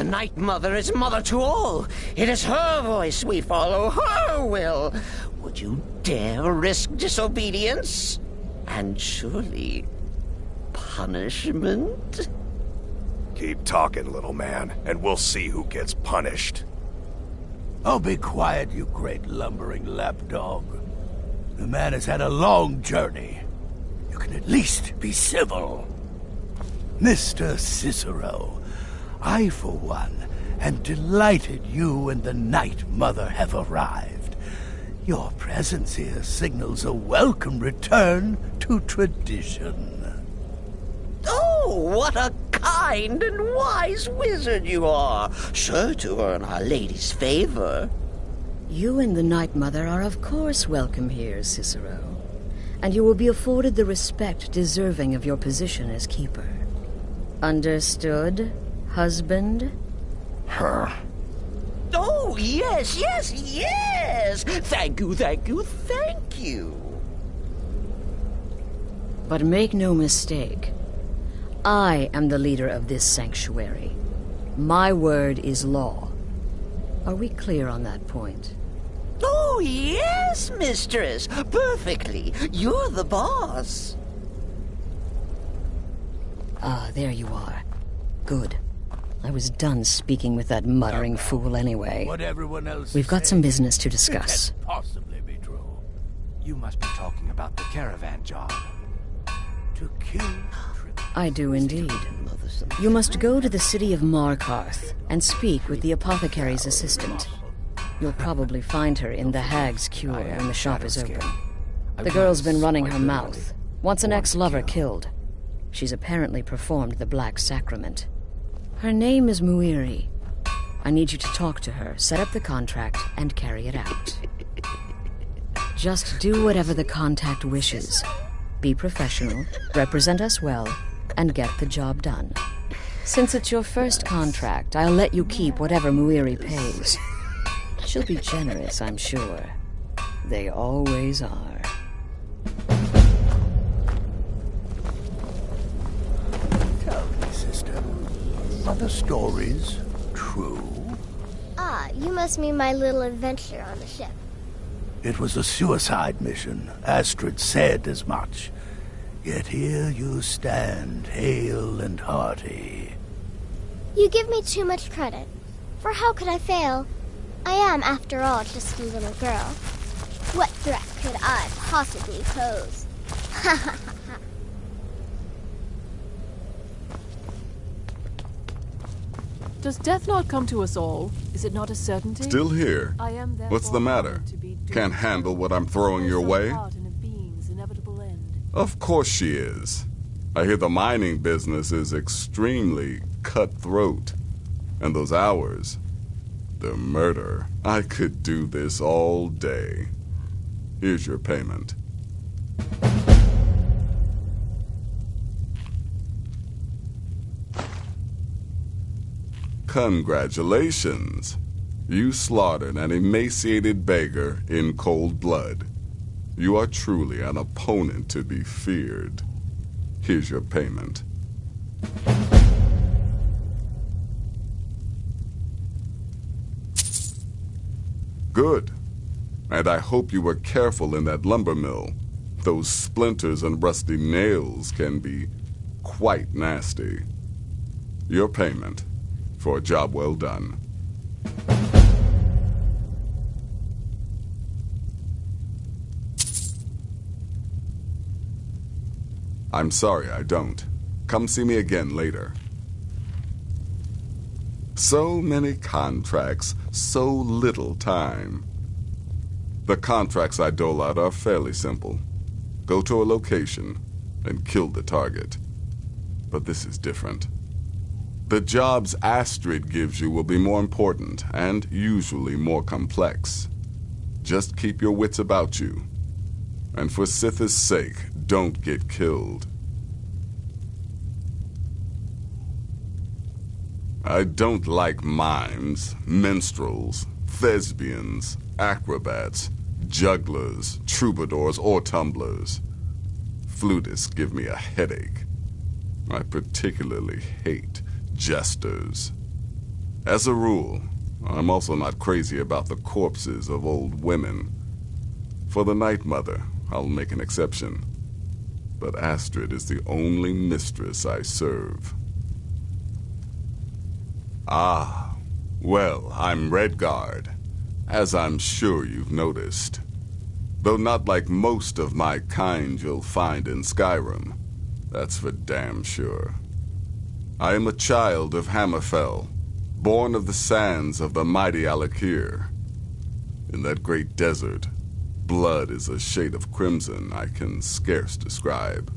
Nightmother is mother to all. It is her voice we follow, her will. Would you dare risk disobedience? And surely punishment? Keep talking, little man, and we'll see who gets punished. Oh, be quiet, you great lumbering lapdog. The man has had a long journey. You can at least be civil. Mr. Cicero, I, for one, am delighted you and the Nightmother have arrived. Your presence here signals a welcome return to tradition. Oh, what a kind and wise wizard you are, sure to earn Our Lady's favor. You and the Nightmother are of course welcome here, Cicero. And you will be afforded the respect deserving of your position as keeper. Understood, husband? Her. Oh, yes, yes, yes! Thank you, thank you, thank you. But make no mistake. I am the leader of this sanctuary. My word is law. Are we clear on that point? Oh, yes, mistress. Perfectly. You're the boss. Ah, there you are. Good. I was done speaking with that muttering fool anyway. What everyone else We've got is some saying, business to it discuss. can't possibly be true. You must be talking about the caravan job. To kill... I do indeed. You must go to the city of Markarth and speak with the apothecary's assistant. You'll probably find her in the Hag's Cure when the shop is open. The girl's been running her mouth. Wants an ex-lover killed. She's apparently performed the Black Sacrament. Her name is Muiri. I need you to talk to her, set up the contract, and carry it out. Just do whatever the contact wishes. Be professional, represent us well, and get the job done. Since it's your first contract, I'll let you keep whatever Muiri pays. She'll be generous, I'm sure. They always are. Tell me, sister, are the stories true? Ah, you must mean my little adventure on the ship. It was a suicide mission. Astrid said as much. Yet here you stand, hale and hearty. You give me too much credit. For how could I fail? I am, after all, just a little girl. What threat could I possibly pose? Ha ha ha ha. Does death not come to us all? Is it not a certainty? Still here. I am What's the matter? Can't handle what I'm throwing your way? Of course she is. I hear the mining business is extremely cutthroat. And those hours, the murder. I could do this all day. Here's your payment. Congratulations. You slaughtered an emaciated beggar in cold blood. You are truly an opponent to be feared. Here's your payment. Good. And I hope you were careful in that lumber mill. Those splinters and rusty nails can be quite nasty. Your payment for a job well done. I'm sorry I don't. Come see me again later. So many contracts, so little time. The contracts I dole out are fairly simple. Go to a location and kill the target. But this is different. The jobs Astrid gives you will be more important and usually more complex. Just keep your wits about you. And for Sith's sake, don't get killed. I don't like mimes, minstrels, thespians, acrobats, jugglers, troubadours, or tumblers. Flutists give me a headache. I particularly hate jesters. As a rule, I'm also not crazy about the corpses of old women. For the Nightmother, I'll make an exception. But Astrid is the only mistress I serve. Ah, well, I'm Redguard, as I'm sure you've noticed. Though not like most of my kind you'll find in Skyrim. That's for damn sure. I am a child of Hammerfell, born of the sands of the mighty Alakir. In that great desert, blood is a shade of crimson I can scarce describe.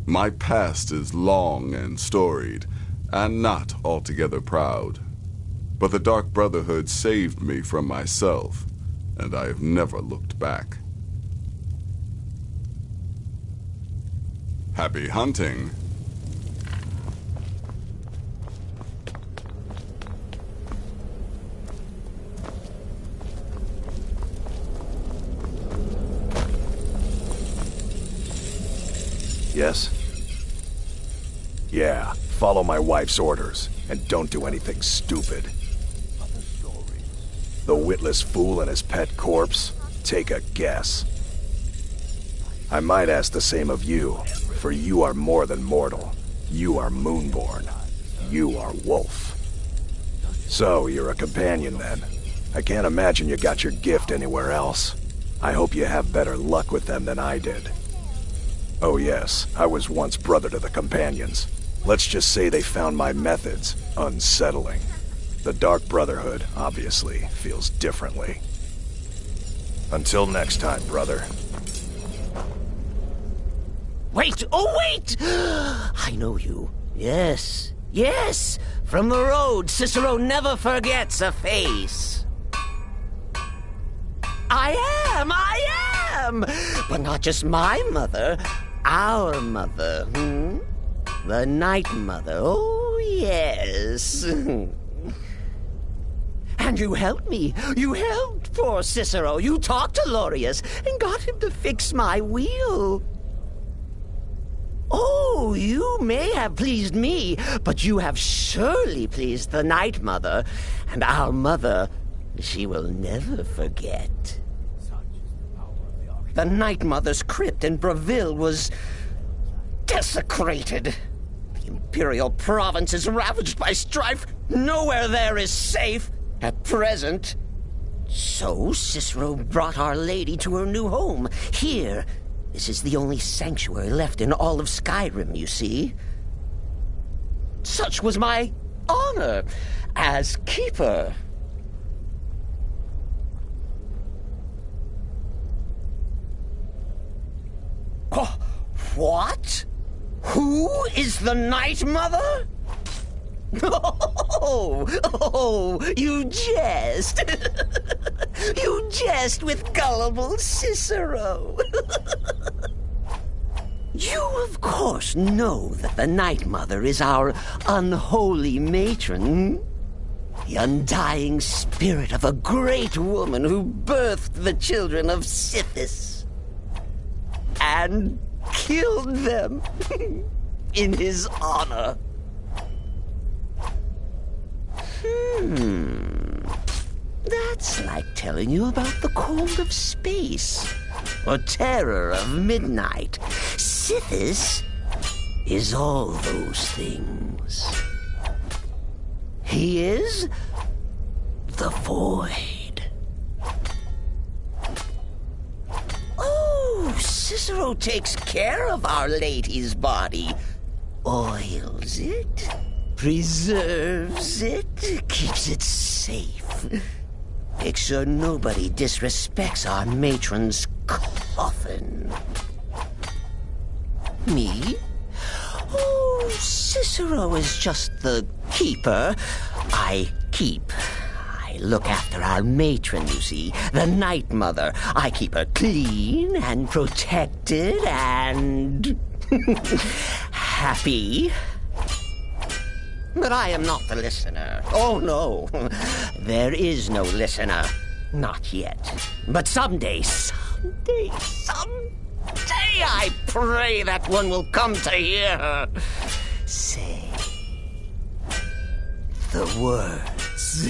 My past is long and storied, and not altogether proud. But the Dark Brotherhood saved me from myself, and I have never looked back. Happy hunting. Yes? Yeah, follow my wife's orders, and don't do anything stupid. The witless fool and his pet corpse? Take a guess. I might ask the same of you, for you are more than mortal. You are Moonborn. You are Wolf. So, you're a companion then. I can't imagine you got your gift anywhere else. I hope you have better luck with them than I did. Oh yes, I was once brother to the companions. Let's just say they found my methods unsettling. The Dark Brotherhood, obviously, feels differently. Until next time, brother. Wait! Oh, wait! I know you. Yes. Yes! From the road, Cicero never forgets a face. I am! But not just my mother. Our mother, The Nightmother. Oh, yes. And you helped me. You helped poor Cicero. You talked to Lorius and got him to fix my wheel. Oh, you may have pleased me, but you have surely pleased the Nightmother. And our mother, she will never forget. The Nightmother's crypt in Breville was desecrated. The Imperial province is ravaged by strife. Nowhere there is safe at present. So Cicero brought Our Lady to her new home. Here, this is the only sanctuary left in all of Skyrim, you see. Such was my honor as keeper. Oh, what? Who is the Nightmother? Oh, you jest. You jest with gullible Cicero. You, of course, know that the Nightmother is our unholy matron. The undying spirit of a great woman who birthed the children of Sithis. And killed them in his honor. That's like telling you about the cold of space or terror of midnight. Sithis is all those things. He is the void. Cicero takes care of Our Lady's body. Oils it, preserves it, keeps it safe. Makes sure nobody disrespects our matron's coffin. Me? Oh, Cicero is just the keeper. I keep. I look after our matron, you see, the Nightmother. I keep her clean and protected and happy. But I am not the listener. Oh, no. There is no listener. Not yet. But someday, I pray that one will come to hear her say, the words.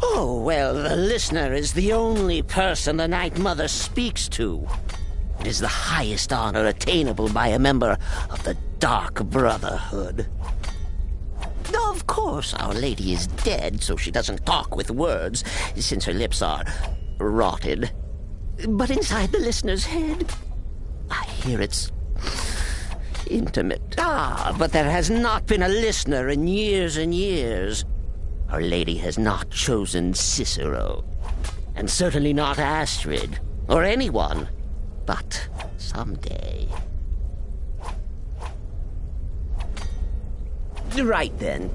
Oh, well, the listener is the only person the Nightmother speaks to. It is the highest honor attainable by a member of the Dark Brotherhood. Of course, Our Lady is dead, so she doesn't talk with words, since her lips are rotted. But inside the listener's head, I hear it's intimate. But there has not been a listener in years and years. Our Lady has not chosen Cicero, and certainly not Astrid, or anyone. But someday. Right then.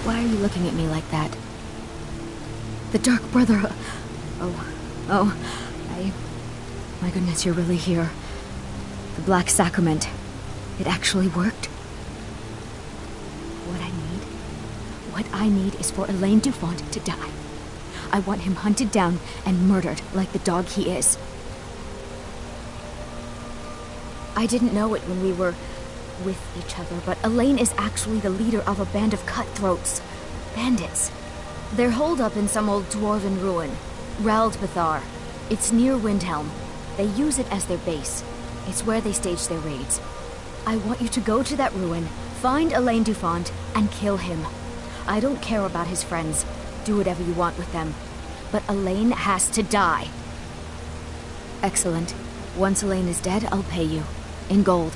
Why are you looking at me like that? The Dark Brotherhood. My goodness, you're really here. The Black Sacrament. It actually worked. What I need is for Elaine Dufont to die. I want him hunted down and murdered like the dog he is. I didn't know it when we were with each other, but Elaine is actually the leader of a band of cutthroats. Bandits. They're holed up in some old dwarven ruin. Raldbethar. It's near Windhelm. They use it as their base. It's where they stage their raids. I want you to go to that ruin, find Elaine Dufont, and kill him. I don't care about his friends. Do whatever you want with them. But Elaine has to die. Excellent. Once Elaine is dead, I'll pay you. In gold.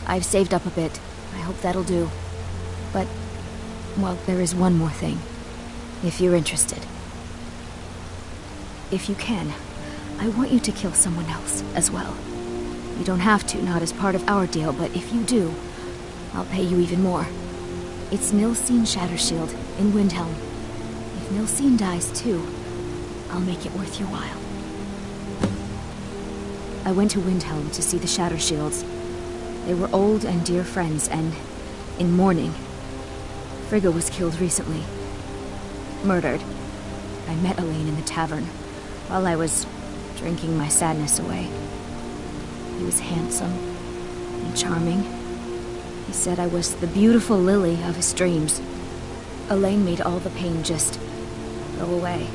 I've saved up a bit. I hope that'll do. But, well, there is one more thing. If you're interested. If you can, I want you to kill someone else as well. You don't have to, not as part of our deal, but if you do, I'll pay you even more. It's Nilsine Shattershield in Windhelm. If Nilsine dies too, I'll make it worth your while. I went to Windhelm to see the Shattershields. They were old and dear friends, and in mourning. Frigga was killed recently. Murdered. I met Elaine in the tavern, while I was drinking my sadness away. He was handsome and charming. He said I was the beautiful lily of his dreams. Elaine made all the pain just go away.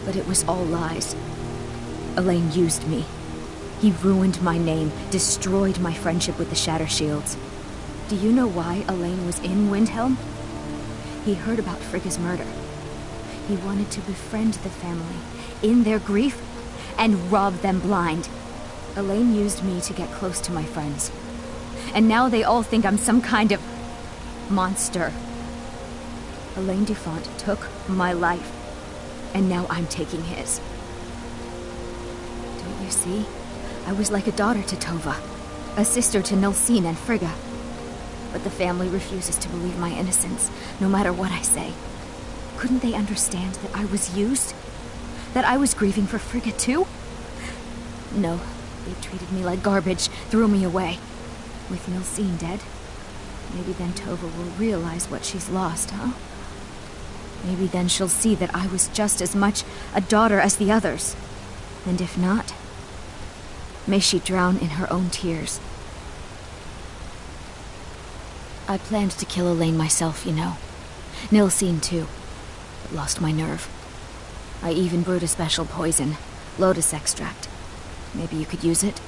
But it was all lies. Elaine used me. He ruined my name, destroyed my friendship with the Shattershields. Do you know why Elaine was in Windhelm? He heard about Frigga's murder. He wanted to befriend the family, in their grief, and rob them blind. Elaine used me to get close to my friends. And now they all think I'm some kind of monster. Elaine Dufont took my life, and now I'm taking his. Don't you see? I was like a daughter to Tova, a sister to Nilsine and Frigga. But the family refuses to believe my innocence, no matter what I say. Couldn't they understand that I was used? That I was grieving for Frigga too? No, they treated me like garbage, threw me away. With Nilsine dead, maybe then Tova will realize what she's lost, huh? Maybe then she'll see that I was just as much a daughter as the others. And if not, may she drown in her own tears. I planned to kill Elaine myself, you know. Nilsine too, but lost my nerve. I even brewed a special poison, lotus extract. Maybe you could use it?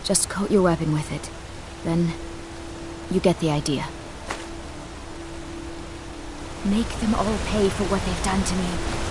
Just coat your weapon with it. Then, you get the idea. Make them all pay for what they've done to me.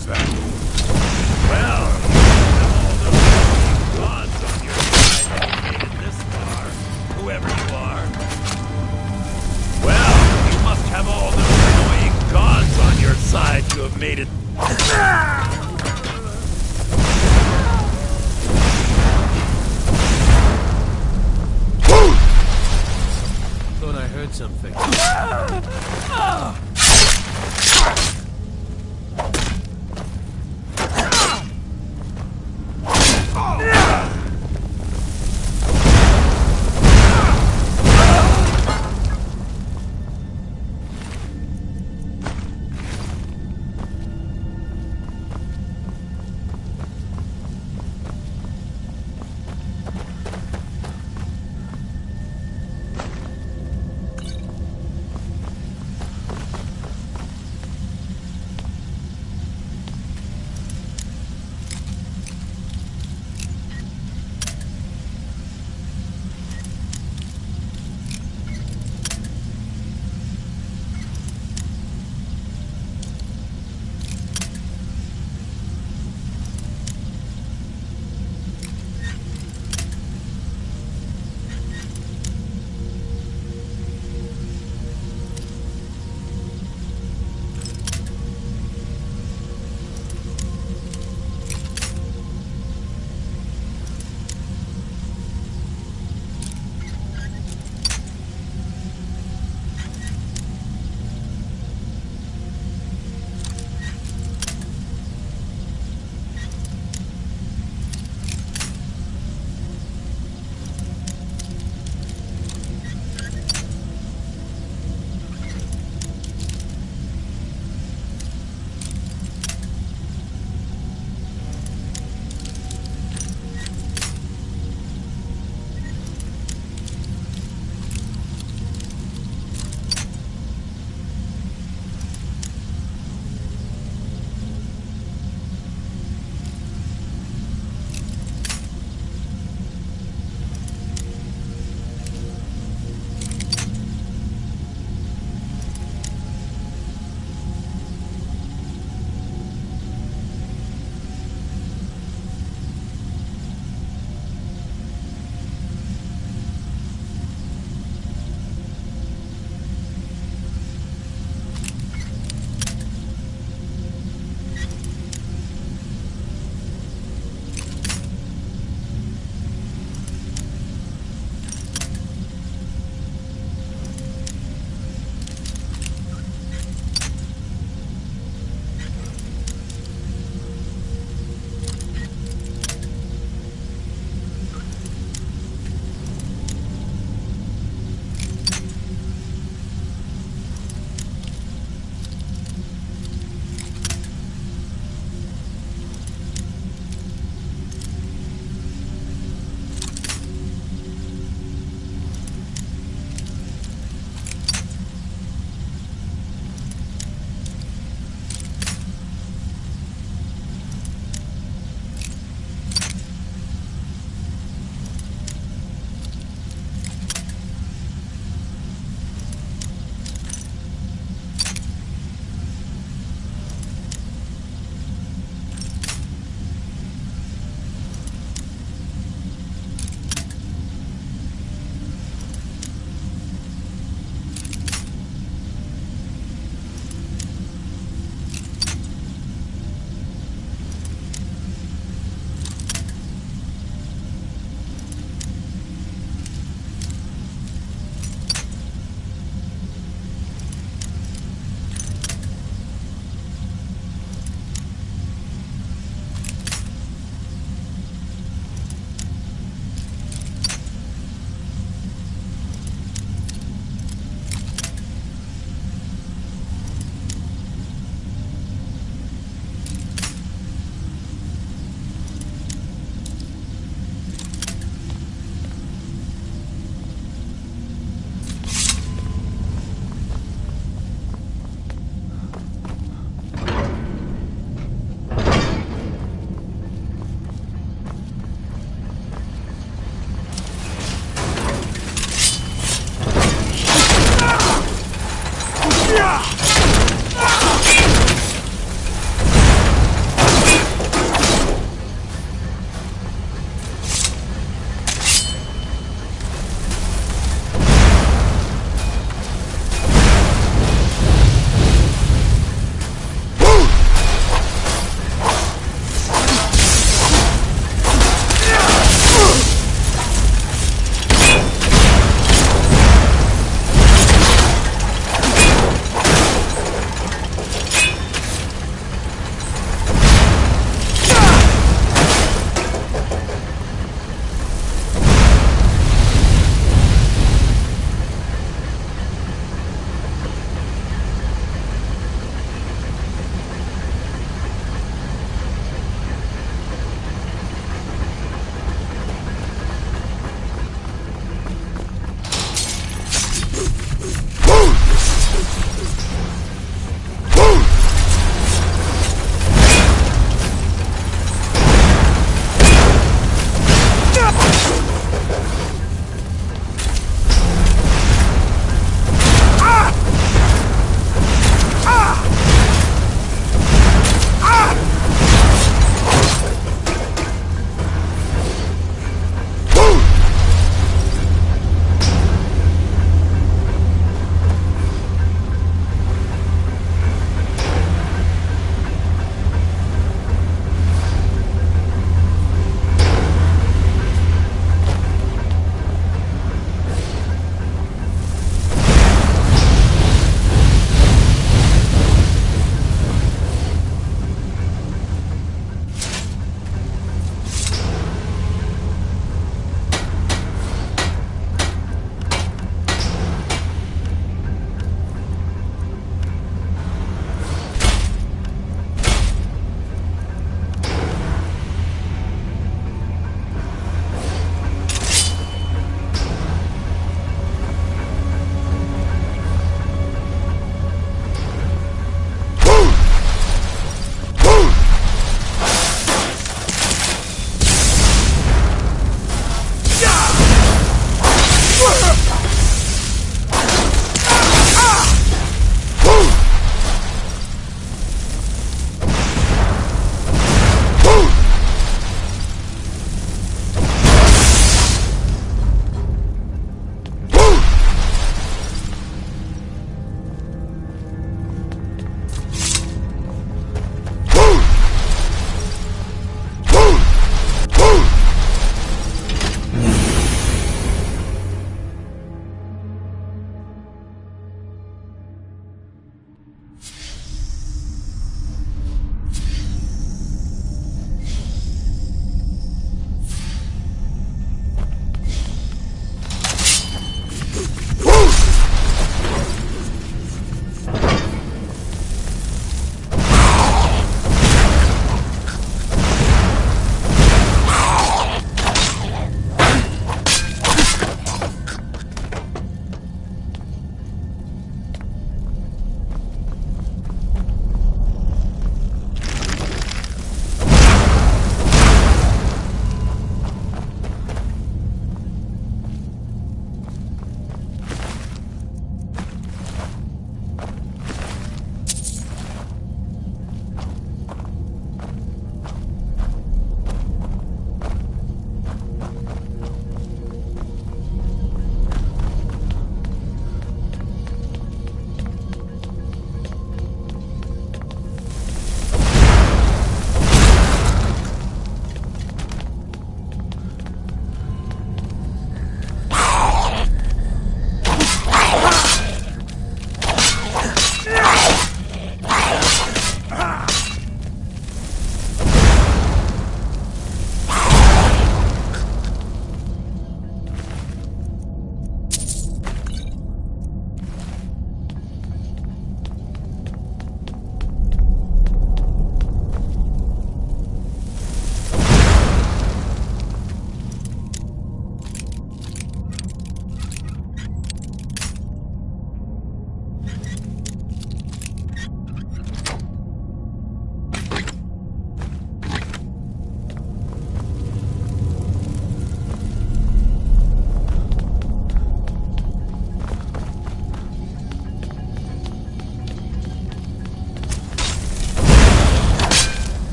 was that? Well, all the gods on your side have made it this far, whoever you are. Well, you must have all those annoying gods on your side to have made it. Thought I heard something.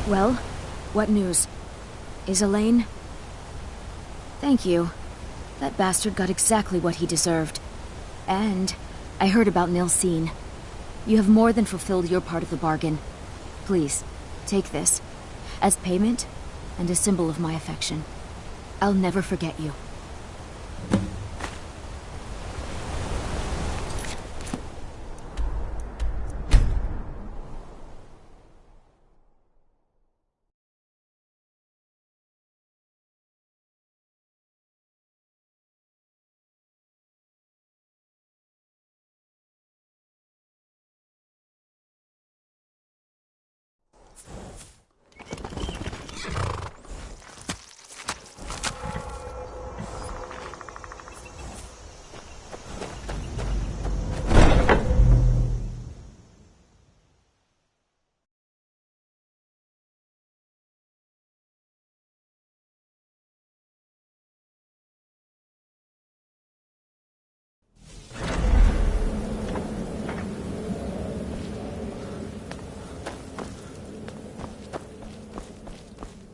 Well, what news? Is Elaine? Thank you. That bastard got exactly what he deserved. And I heard about Nilsine. You have more than fulfilled your part of the bargain. Please, take this. As payment, and a symbol of my affection. I'll never forget you.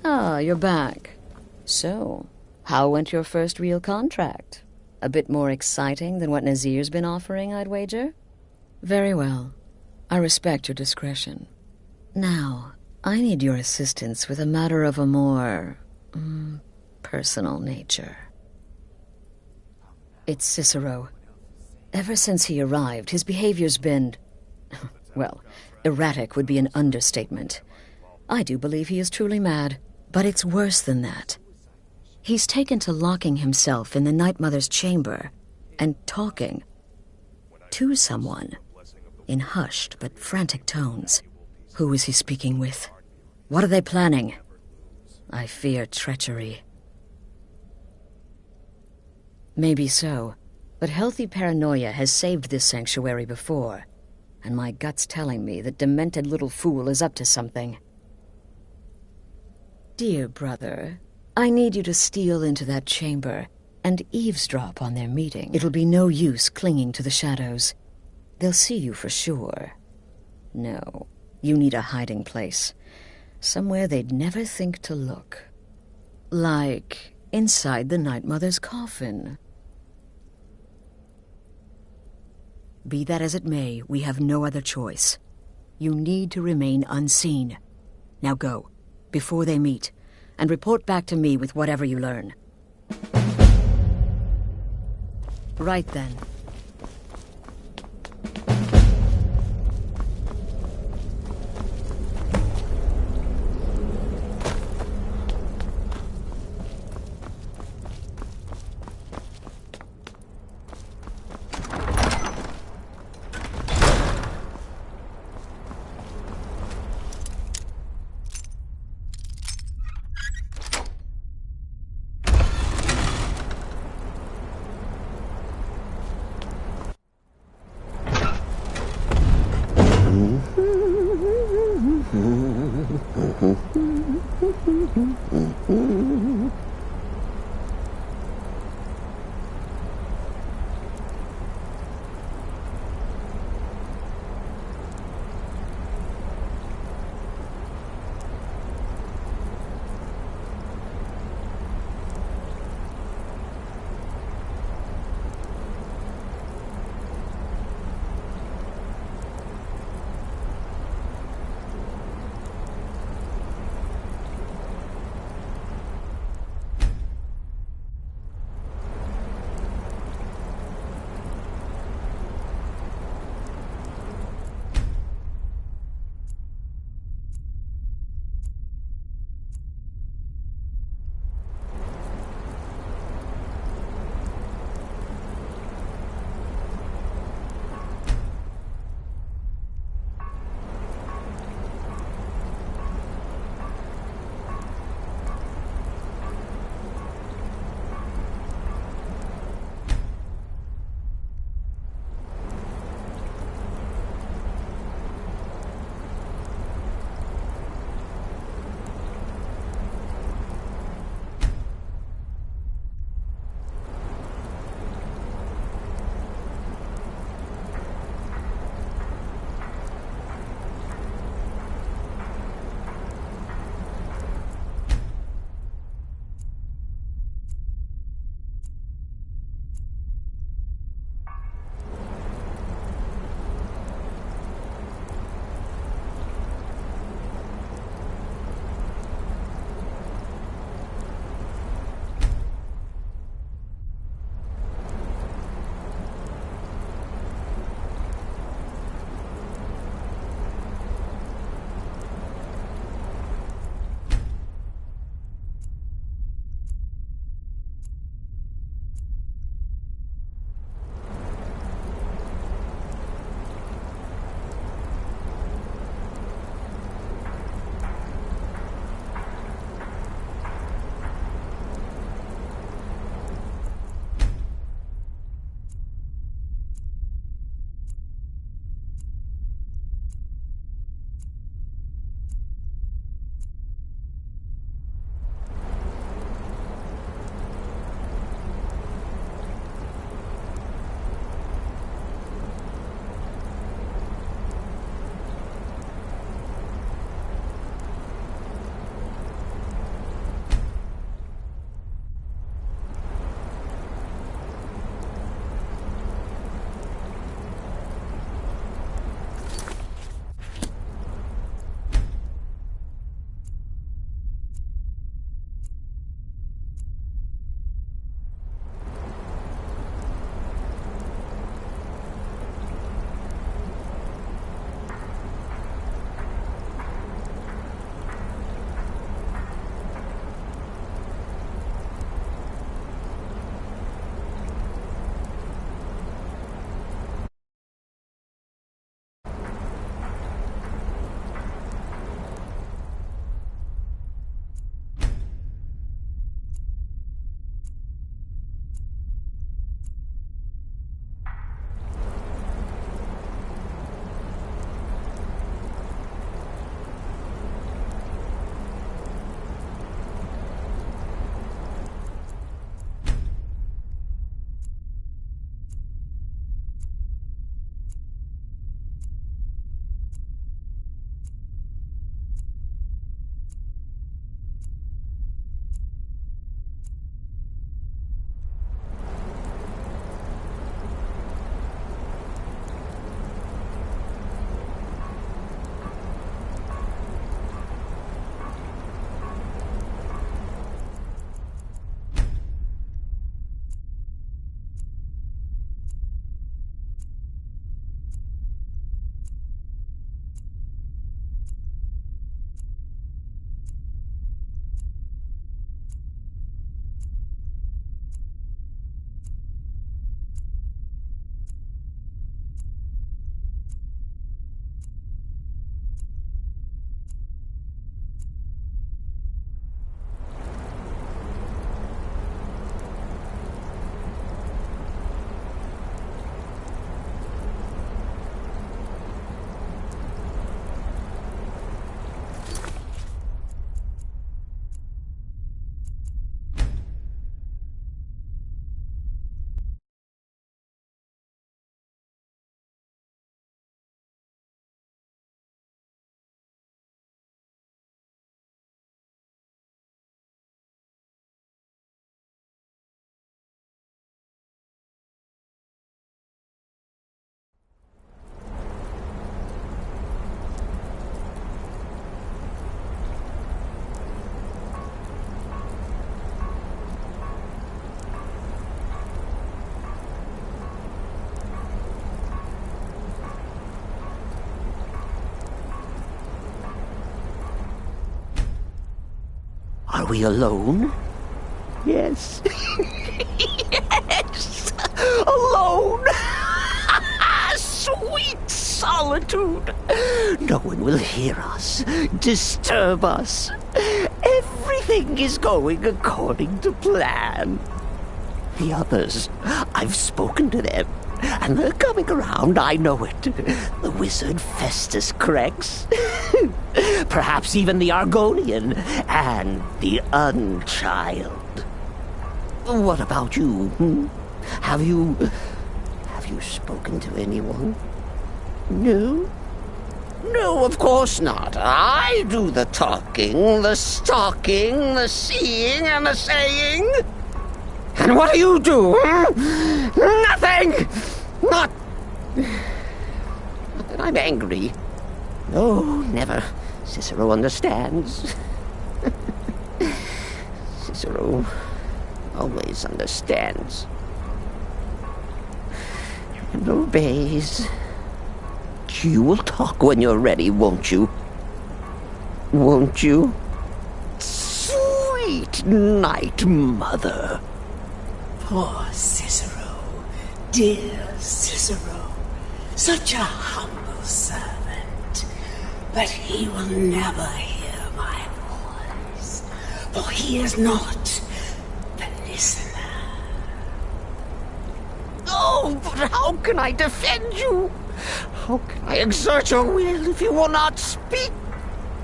Ah, you're back. So, how went your first real contract? A bit more exciting than what Nazir's been offering, I'd wager? Very well. I respect your discretion. Now, I need your assistance with a matter of a more... personal nature. It's Cicero. Ever since he arrived, his behavior's been... well, erratic would be an understatement. I do believe he is truly mad. But it's worse than that. He's taken to locking himself in the Nightmother's chamber and talking to someone in hushed but frantic tones. Who is he speaking with? What are they planning? I fear treachery. Maybe so, but healthy paranoia has saved this sanctuary before, and my gut's telling me that demented little fool is up to something. Dear brother, I need you to steal into that chamber and eavesdrop on their meeting. It'll be no use clinging to the shadows. They'll see you for sure. No, you need a hiding place. Somewhere they'd never think to look. Like inside the Nightmother's coffin. Be that as it may, we have no other choice. You need to remain unseen. Now go. Before they meet, and report back to me with whatever you learn. Right then. we alone? Yes. Yes! Alone! Sweet solitude! No one will hear us, disturb us. Everything is going according to plan. The others, I've spoken to them, and they're coming around, I know it. The wizard Festus Crex, perhaps even the Argonian, and the Unchild. What about you? Have you spoken to anyone? No? No, of course not. I do the talking, the stalking, the seeing, and the saying. And what do you do? Nothing! Not that I'm angry. No, never. Cicero understands. Cicero always understands. And obeys. You will talk when you're ready, won't you? Won't you? Sweet Nightmother. Poor Cicero, dear Cicero, such a humble servant, but he will never hear my voice, for he is not the listener. Oh, but how can I defend you? How can I exert your will if you will not speak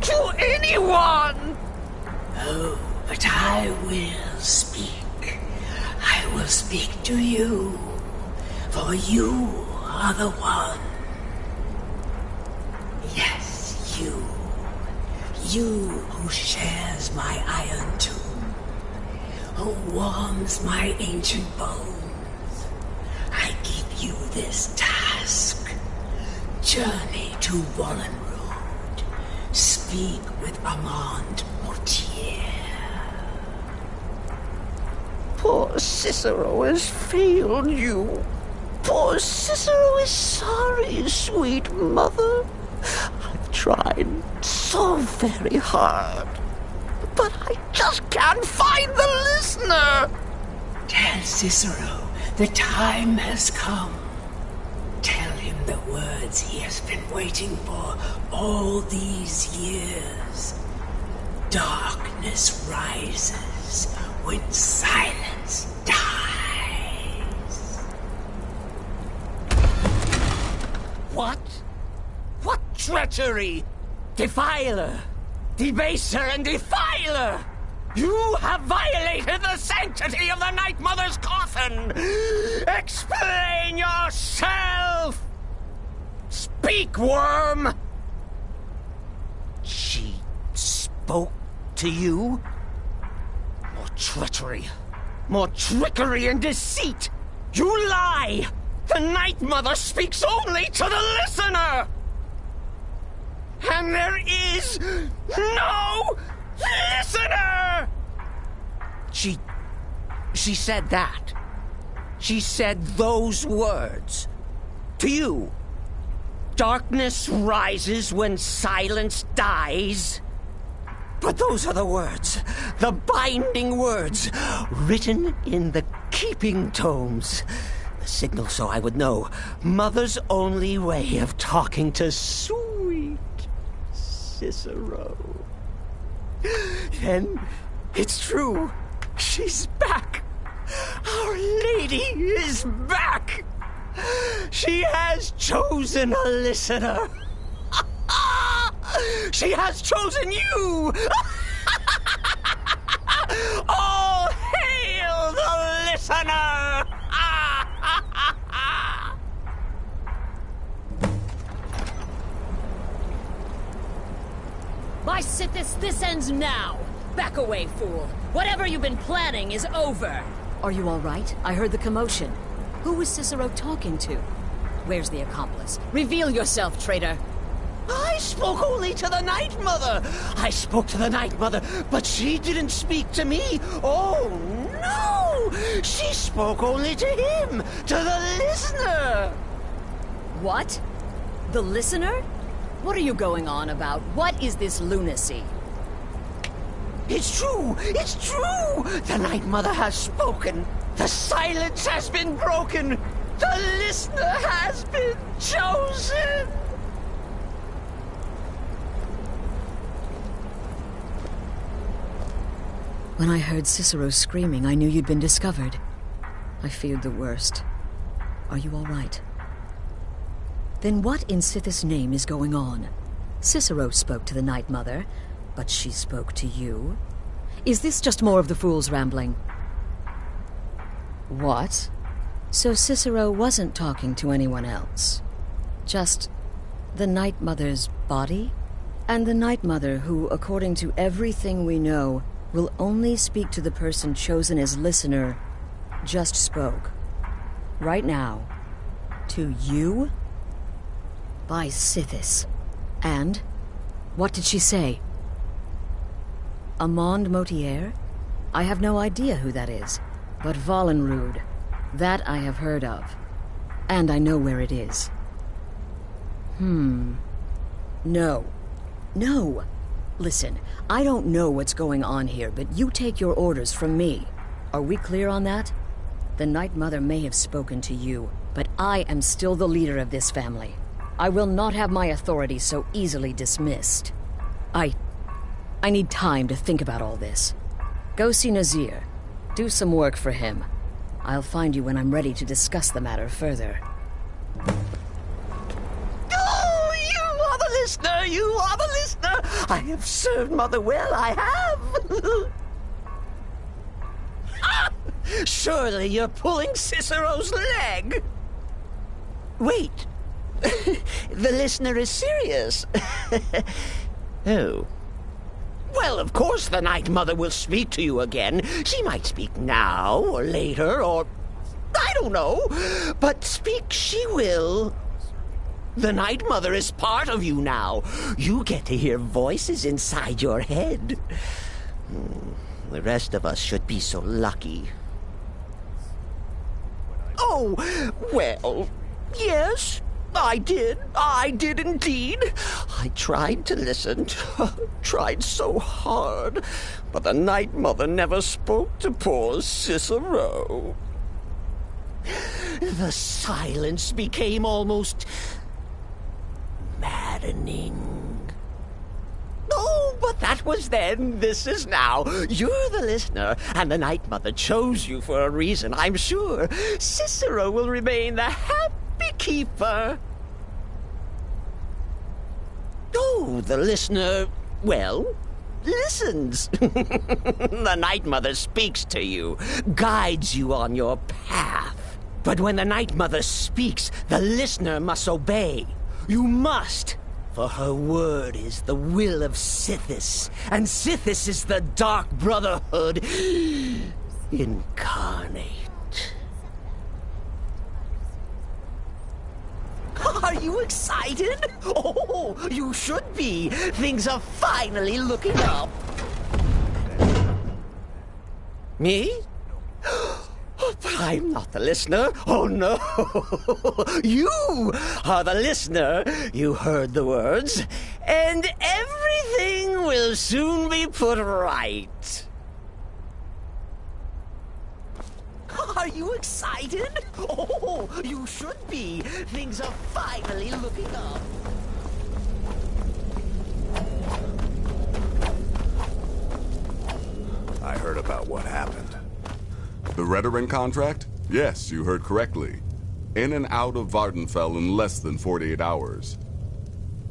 to anyone? Oh, but I will speak. I will speak to you, for you are the one. Yes, you. You who shares my iron tomb, who warms my ancient bones. I give you this task. Journey to Wallenrood. Speak with Armand Mortier. Poor Cicero has failed you. Poor Cicero is sorry, sweet mother. I've tried so very hard, but I just can't find the listener. Tell Cicero the time has come. Tell him the words he has been waiting for all these years. Darkness rises when silence dies. What? What treachery? Defiler! Debaser and defiler! You have violated the sanctity of the Nightmother's coffin! Explain yourself! Speak, worm! She spoke to you? More treachery, more trickery and deceit! You lie! The Nightmother speaks only to the listener! And there is no listener! She said that. She said those words. To you. Darkness rises when silence dies. But those are the words, the binding words, written in the keeping tomes. The signal so I would know. Mother's only way of talking to sweet Cicero. Then it's true. She's back. Our lady is back. She has chosen a listener. She has chosen you. All hail the listener. By Sithis, this ends now. Back away, fool. Whatever you've been planning is over. Are you all right? I heard the commotion. Who was Cicero talking to? Where's the accomplice? Reveal yourself, traitor. I spoke only to the Nightmother. I spoke to the Nightmother, but she didn't speak to me. Oh, no! She spoke only to him, to the listener. What? The listener? What are you going on about? What is this lunacy? It's true! It's true! The Nightmother has spoken! The silence has been broken! The listener has been chosen! When I heard Cicero screaming, I knew you'd been discovered. I feared the worst. Are you all right? Then what in Sithis' name is going on? Cicero spoke to the Nightmother, but she spoke to you? Is this just more of the fool's rambling? What? So Cicero wasn't talking to anyone else? Just the Nightmother's body? And the Nightmother who, according to everything we know, will only speak to the person chosen as listener, just spoke. Right now. To you? By Sithis. And? What did she say? Amand Motier? I have no idea who that is. But Valenrud, that I have heard of. And I know where it is. No. No! Listen, I don't know what's going on here, but you take your orders from me. Are we clear on that? The Nightmother may have spoken to you, but I am still the leader of this family. I will not have my authority so easily dismissed. I need time to think about all this. Go see Nazir. Do some work for him. I'll find you when I'm ready to discuss the matter further. Oh, you are the listener! You are the listener! I have served Mother well, I have! Surely you're pulling Cicero's leg! Wait. The listener is serious. Oh. Well, of course the Nightmother will speak to you again. She might speak now, or later, or... I don't know. But speak she will. The Nightmother is part of you now. You get to hear voices inside your head. The rest of us should be so lucky. Oh, well, yes, I did. I did indeed. I tried to listen, tried so hard, but the Nightmother never spoke to poor Cicero. The silence became almost maddening. Oh, but that was then. This is now. You're the listener, and the Nightmother chose you for a reason, I'm sure. Cicero will remain the happy keeper. Oh, the listener, well, listens. The Nightmother speaks to you, guides you on your path. But when the Nightmother speaks, the listener must obey. You must. For her word is the will of Sithis, and Sithis is the Dark Brotherhood incarnate. Are you excited? Oh, you should be. Things are finally looking up. Me? But I'm not the listener. Oh, no. You are the listener. You heard the words. And everything will soon be put right. Are you excited? Oh, you should be. Things are finally looking up. I heard about what happened. The Redoran contract? Yes, you heard correctly. In and out of Vardenfell in less than 48 hours.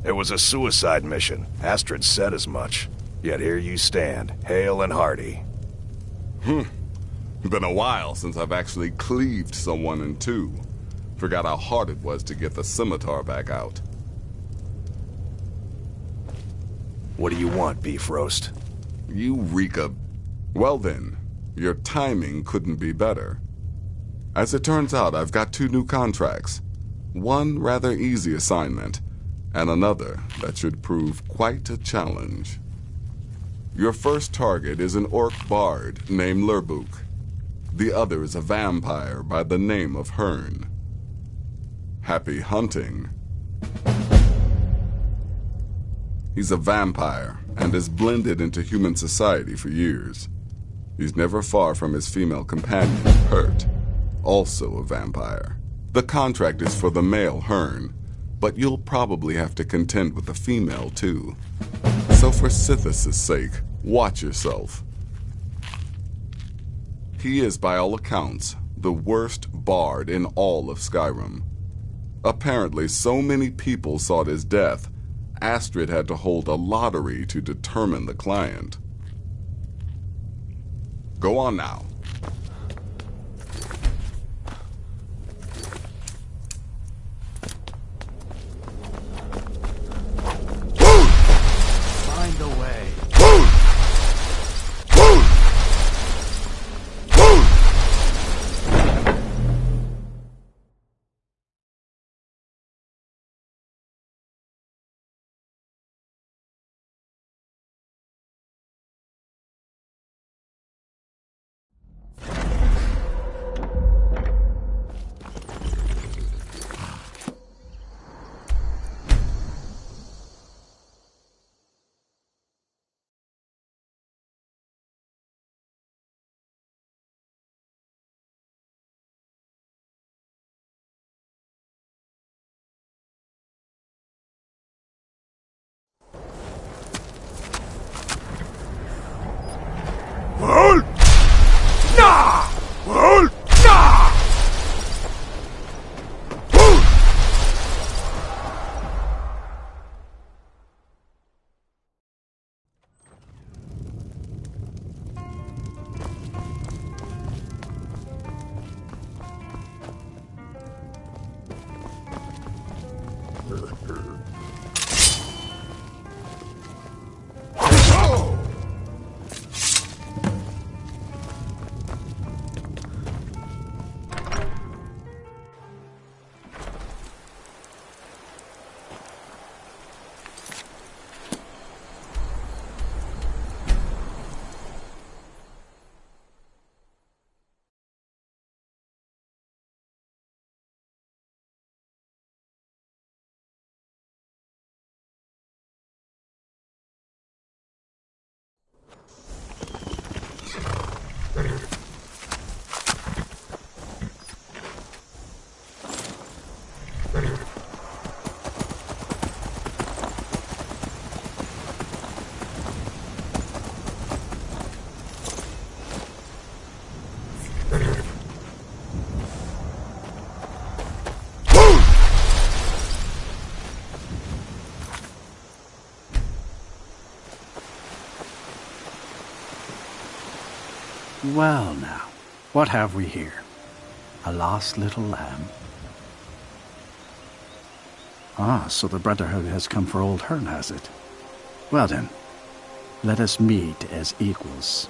It was a suicide mission. Astrid said as much. Yet here you stand, hale and hearty. Been a while since I've actually cleaved someone in two. Forgot how hard it was to get the scimitar back out. What do you want, Beef Roast? Eureka. Well then, your timing couldn't be better. As it turns out, I've got 2 new contracts. One rather easy assignment, and another that should prove quite a challenge. Your first target is an orc bard named Lurbuk. The other is a vampire by the name of Hearn. Happy hunting. He's a vampire and has blended into human society for years. He's never far from his female companion, Hurt, also a vampire. The contract is for the male Hearn, but you'll probably have to contend with the female too. So for Sithis' sake, watch yourself. He is, by all accounts, the worst bard in all of Skyrim. Apparently, so many people sought his death, Astrid had to hold a lottery to determine the client. Go on now. Find a way. Well now, what have we here? A lost little lamb? Ah, so the Brotherhood has come for old Hearn, has it? Well then, let us meet as equals.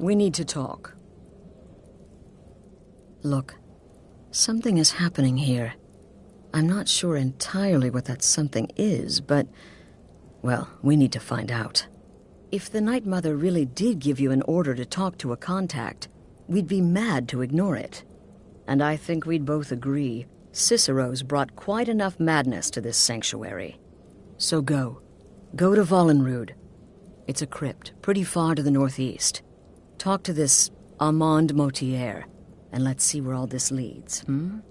We need to talk. Look, something is happening here. I'm not sure entirely what that something is, but, well, we need to find out. If the Nightmother really did give you an order to talk to a contact, we'd be mad to ignore it. And I think we'd both agree Cicero's brought quite enough madness to this sanctuary. So go. Go to Vollenrud. It's a crypt, pretty far to the northeast. Talk to this Armand Motier, and let's see where all this leads, You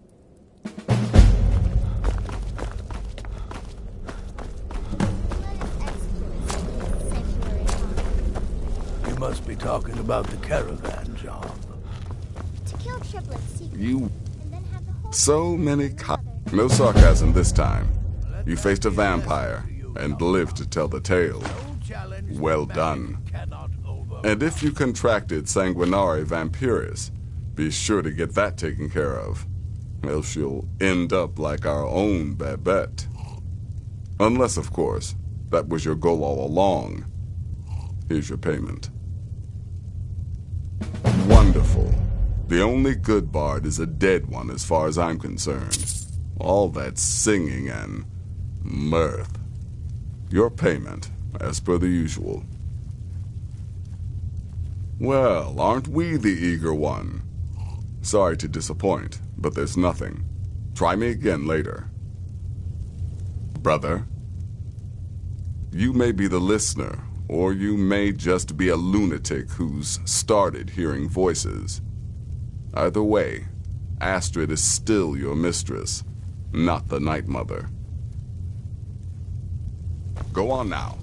must be talking about the caravan job. To kill triplets secretly, You... and then have the whole So many No sarcasm this time. You faced a vampire and lived to tell the tale. Well done. And if you contracted Sanguinare Vampiris, be sure to get that taken care of. Else you'll end up like our own Babette. Unless, of course, that was your goal all along. Here's your payment. Wonderful. The only good bard is a dead one as far as I'm concerned. All that singing and mirth. Your payment, as per the usual. Well, aren't we the eager one? Sorry to disappoint, but there's nothing. Try me again later. Brother, you may be the listener, or you may just be a lunatic who's started hearing voices. Either way, Astrid is still your mistress, not the Nightmother. Go on now.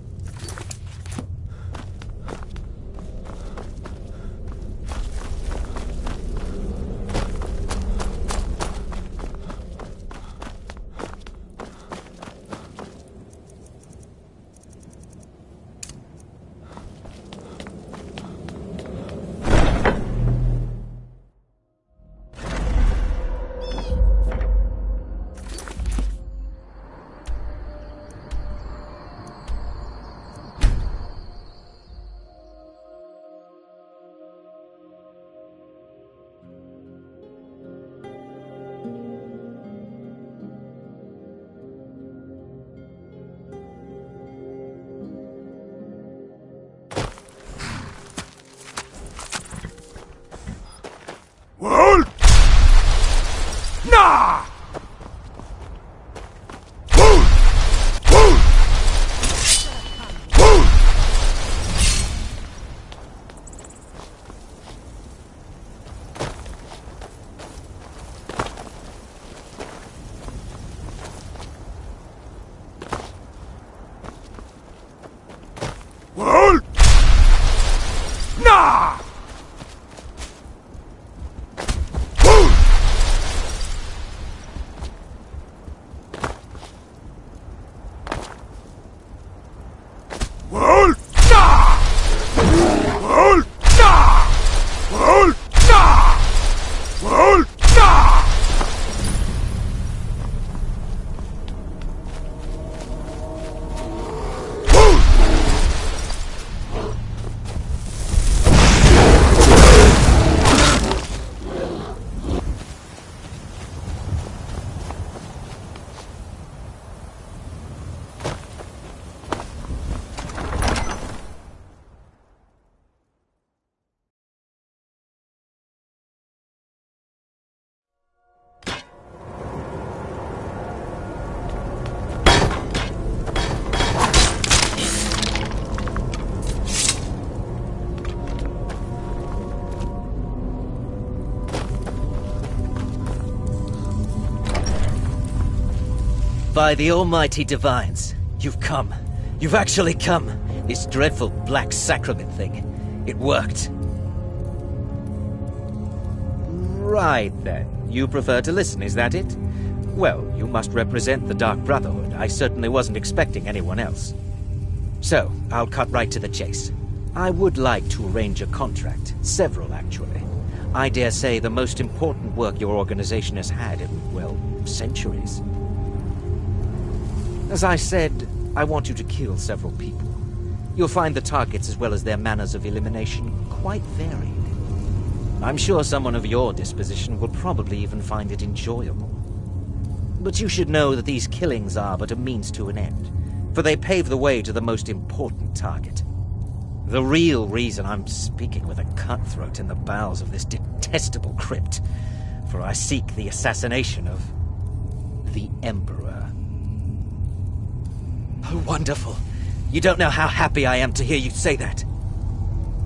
Well, nah! Well, nah! By the almighty divines, you've come. You've actually come. This dreadful black sacrament thing. It worked. Right then. You prefer to listen, is that it? Well, you must represent the Dark Brotherhood. I certainly wasn't expecting anyone else. So, I'll cut right to the chase. I would like to arrange a contract. Several, actually. I dare say the most important work your organization has had in, well, centuries. As I said, I want you to kill several people. You'll find the targets as well as their manners of elimination quite varied. I'm sure someone of your disposition will probably even find it enjoyable. But you should know that these killings are but a means to an end, for they pave the way to the most important target. The real reason I'm speaking with a cutthroat in the bowels of this detestable crypt, for I seek the assassination of the Emperor. Oh, wonderful. You don't know how happy I am to hear you say that.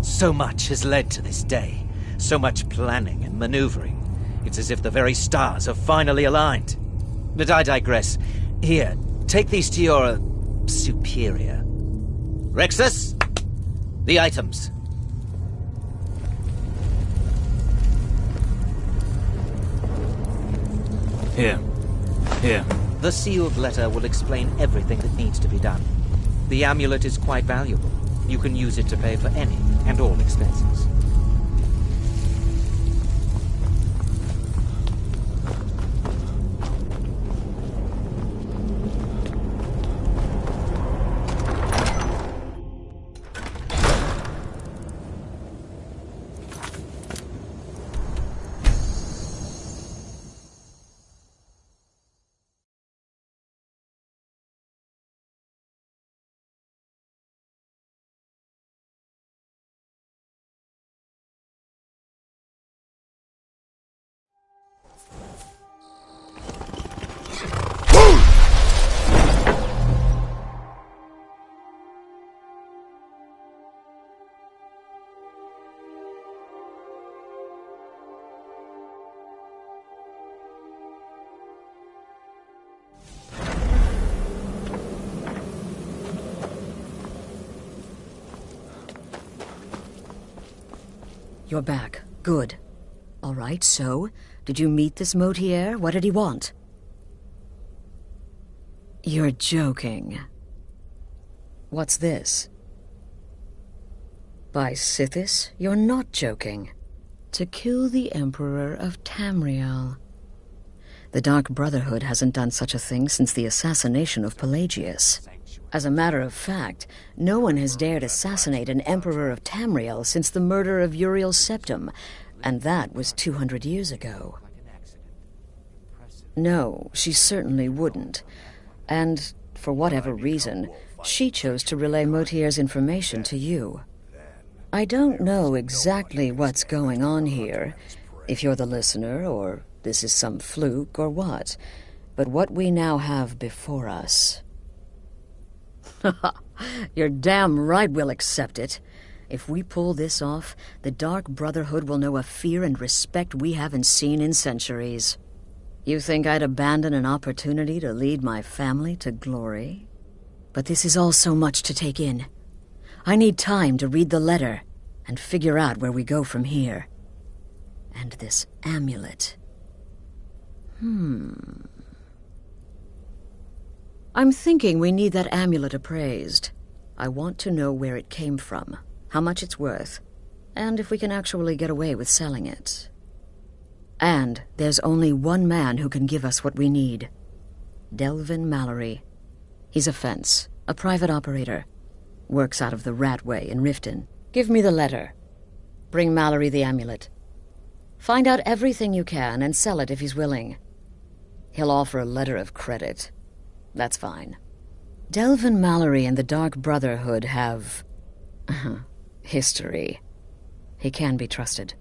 So much has led to this day. So much planning and maneuvering. It's as if the very stars have finally aligned. But I digress. Here, take these to your superior. Rexus, the items. Here. The sealed letter will explain everything that needs to be done. The amulet is quite valuable. You can use it to pay for any and all expenses. You're back. Good. All right, so, did you meet this Motier? What did he want? You're joking. What's this? By Sithis, you're not joking. To kill the Emperor of Tamriel. The Dark Brotherhood hasn't done such a thing since the assassination of Pelagius. As a matter of fact, no one has dared assassinate an Emperor of Tamriel since the murder of Uriel Septim, and that was 200 years ago. No, she certainly wouldn't. And, for whatever reason, she chose to relay Motier's information to you. I don't know exactly what's going on here, if you're the listener, or this is some fluke, or what. But what we now have before us... You're damn right we'll accept it. If we pull this off, the Dark Brotherhood will know a fear and respect we haven't seen in centuries. You think I'd abandon an opportunity to lead my family to glory? But this is all so much to take in. I need time to read the letter and figure out where we go from here. And this amulet. I'm thinking we need that amulet appraised. I want to know where it came from, how much it's worth, and if we can actually get away with selling it. And there's only one man who can give us what we need. Delvin Mallory. He's a fence, a private operator. Works out of the Ratway in Riften. Give me the letter. Bring Mallory the amulet. Find out everything you can and sell it if he's willing. He'll offer a letter of credit. That's fine. Delvin Mallory and the Dark Brotherhood have... history. He can be trusted.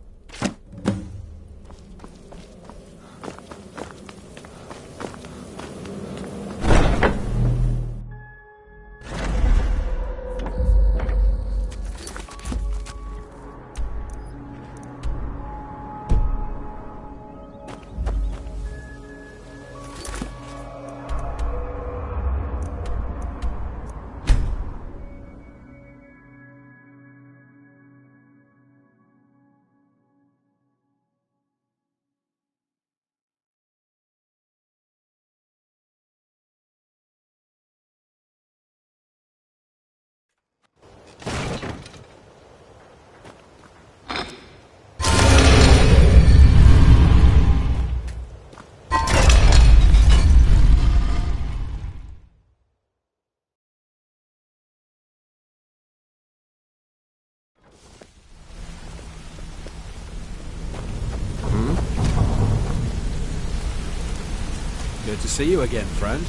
Good to see you again, friend.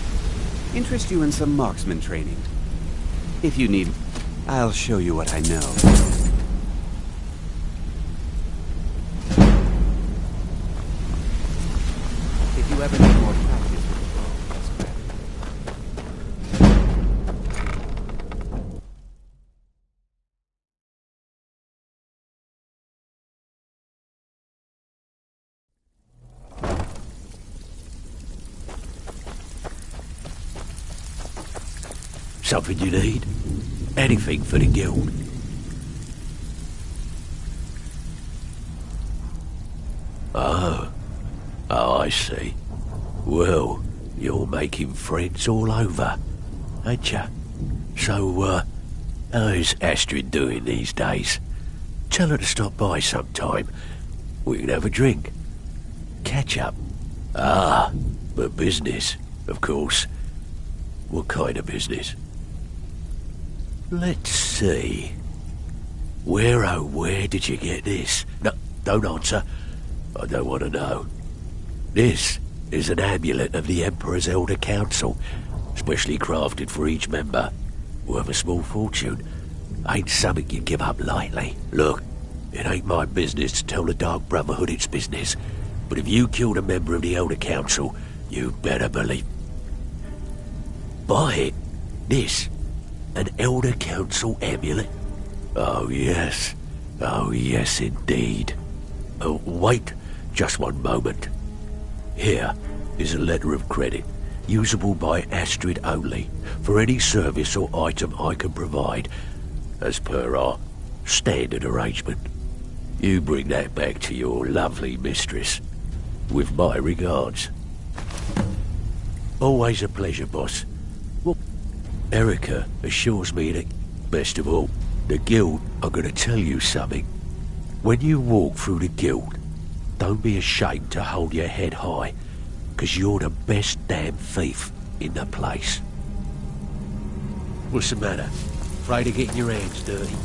Interest you in some marksman training. If you need, I'll show you what I know. If you ever need more practice with the bow, that's better. Something you need? Anything for the guild? Oh, I see. Well, you're making friends all over, ain't ya? So, how's Astrid doing these days? Tell her to stop by sometime. We can have a drink. Catch up. Ah, but business, of course. What kind of business? Let's see. Where did you get this? No, don't answer. I don't want to know. This is an amulet of the Emperor's Elder Council, specially crafted for each member. Worth a small fortune. Ain't something you give up lightly. Look, it ain't my business to tell the Dark Brotherhood its business, but if you killed a member of the Elder Council, you better believe... Buy it. This. An Elder Council amulet? Oh, yes. Oh, yes, indeed. Oh, wait just one moment. Here is a letter of credit, usable by Astrid only, for any service or item I can provide, as per our standard arrangement. You bring that back to your lovely mistress, with my regards. Always a pleasure, boss. Well, Erica assures me that, best of all, the guild are going to tell you something. When you walk through the guild, don't be ashamed to hold your head high, because you're the best damn thief in the place. What's the matter? Afraid of getting your hands dirty?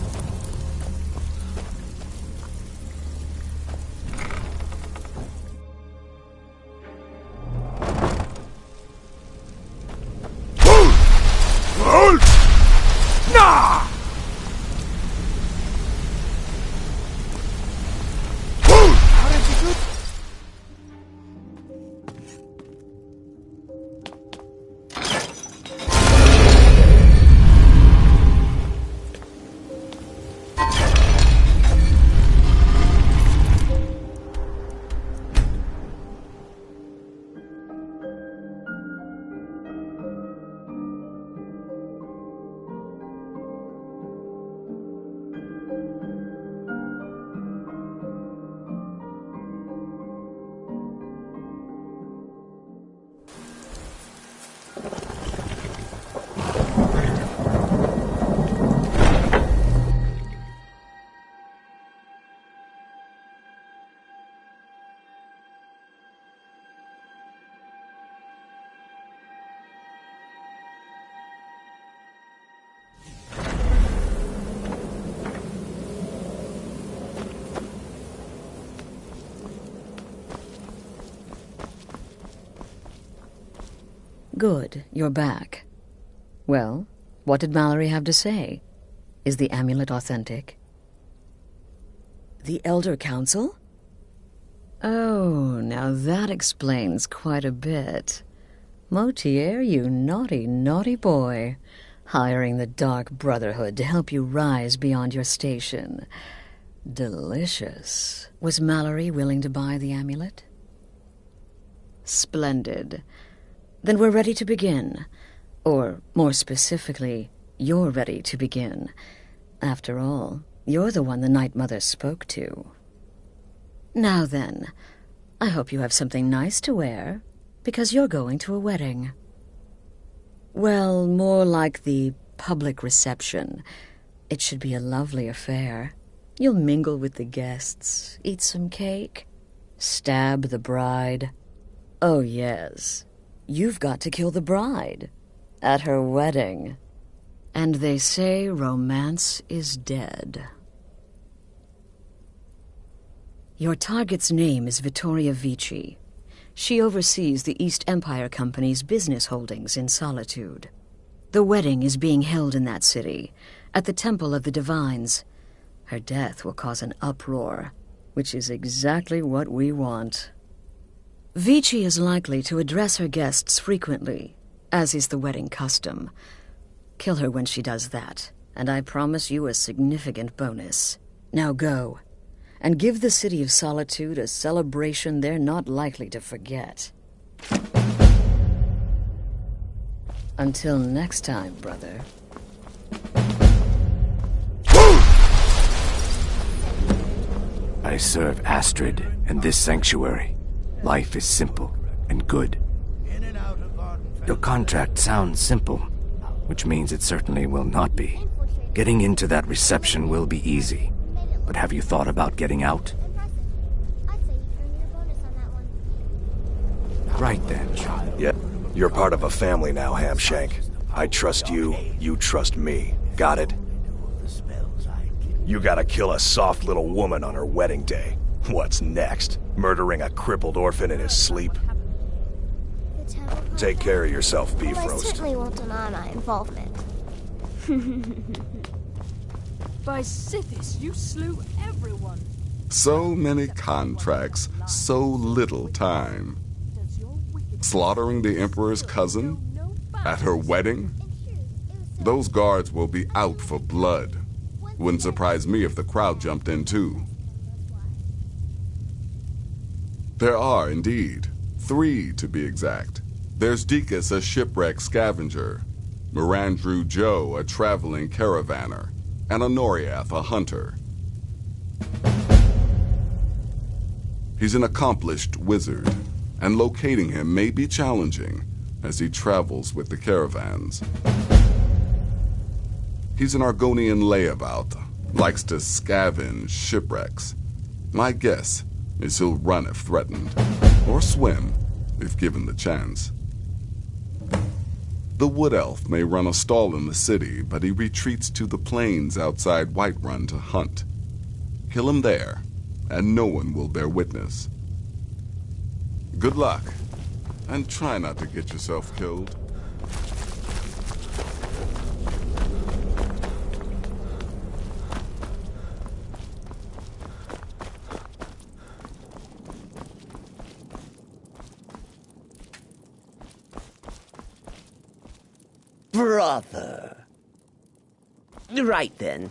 Good, you're back. Well, what did Mallory have to say? Is the amulet authentic? The Elder Council? Oh, now that explains quite a bit. Motier, you naughty, naughty boy. Hiring the Dark Brotherhood to help you rise beyond your station. Delicious. Was Mallory willing to buy the amulet? Splendid. Then we're ready to begin. Or, more specifically, you're ready to begin. After all, you're the one the Nightmother spoke to. Now then, I hope you have something nice to wear, because you're going to a wedding. Well, more like the public reception. It should be a lovely affair. You'll mingle with the guests, eat some cake, stab the bride. Oh, yes. You've got to kill the bride at her wedding. And they say romance is dead. Your target's name is Vittoria Vici. She oversees the East Empire Company's business holdings in Solitude. The wedding is being held in that city, at the Temple of the Divines. Her death will cause an uproar, which is exactly what we want. Vici is likely to address her guests frequently, as is the wedding custom. Kill her when she does that, and I promise you a significant bonus. Now go, and give the City of Solitude a celebration they're not likely to forget. Until next time, brother. I serve Astrid and this sanctuary. Life is simple and good. Your contract sounds simple, which means it certainly will not be. Getting into that reception will be easy. But have you thought about getting out? Right then. Yeah, you're part of a family now, Hamshank. I trust you, you trust me. Got it? You gotta kill a soft little woman on her wedding day. What's next? Murdering a crippled orphan in his sleep? Take care of yourself, Beef I Roast. certainly won't deny my involvement. By Sithis, you slew everyone. So many contracts, so little time. Slaughtering the Emperor's cousin? At her wedding? Those guards will be out for blood. Wouldn't surprise me if the crowd jumped in too. There are, indeed. 3 to be exact. There's Deacus, a shipwreck scavenger. Mirandru Joe, a traveling caravaner. And Honoriath, a hunter. He's an accomplished wizard, and locating him may be challenging as he travels with the caravans. He's an Argonian layabout, likes to scavenge shipwrecks. My guess is he'll run if threatened, or swim if given the chance. The Wood Elf may run a stall in the city, but he retreats to the plains outside Whiterun to hunt. Kill him there, and no one will bear witness. Good luck, and try not to get yourself killed. Brother. Right then.